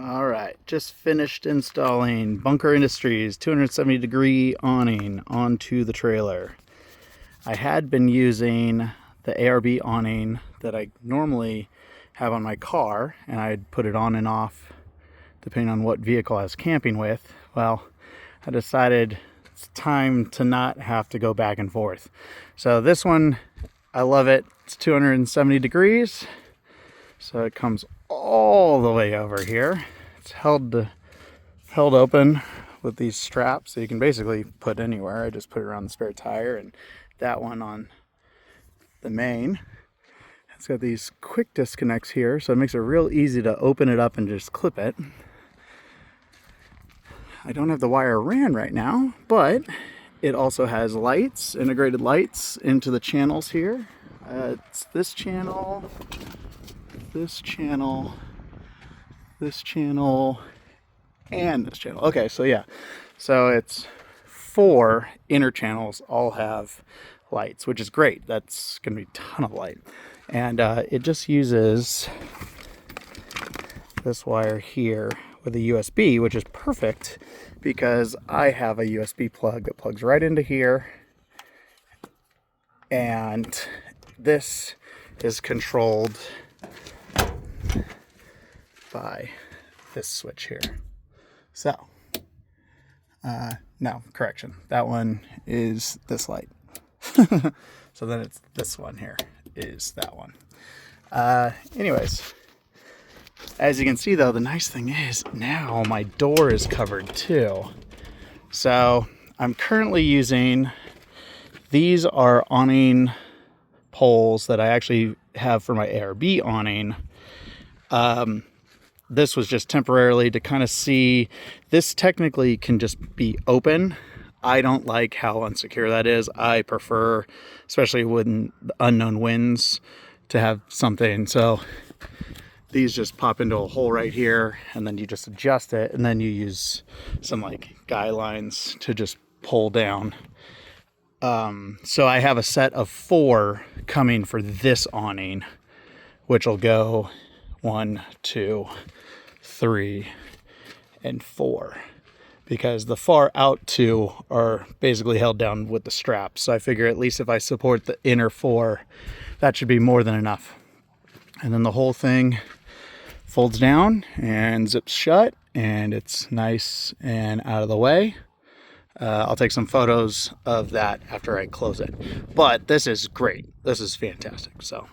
All right, just finished installing Bunker Industries 270-degree awning onto the trailer. I had been using the ARB awning that I normally have on my car, and I'd put it on and off depending on what vehicle I was camping with. Well, I decided it's time to not have to go back and forth. So this one, I love it. It's 270 degrees. So it comes all the way over here. It's held open with these straps, so you can basically put anywhere. I just put it around the spare tire, and that one on the main. It's got these quick disconnects here, so it makes it real easy to open it up and just clip it. I don't have the wire ran right now, but it also has lights, integrated lights into the channels here. It's this channel, this channel, this channel, and this channel. Okay, so yeah. So it's 4 inner channels all have lights, which is great. That's going to be a ton of light. And it just uses this wire here with a USB, which is perfect because I have a USB plug that plugs right into here. And this is controlled by this switch here. So, no, correction. That one is this light. So then it's this one here is that one. Anyways, as you can see though, the nice thing is now my door is covered too. So I'm currently using, these are awning poles that I actually have for my ARB awning. This was just temporarily to kind of see, this technically can just be open. I don't like how unsecure that is. I prefer, especially when unknown winds, to have something. So these just pop into a hole right here, and then you just adjust it, and then you use some like guy lines to just pull down. So I have a set of 4 coming for this awning, which will go 1, 2, 3, and 4, because the far out 2 are basically held down with the straps. So I figure at least if I support the inner 4, that should be more than enough. And then the whole thing folds down and zips shut, and it's nice and out of the way. I'll take some photos of that after I close it. But this is great. This is fantastic. So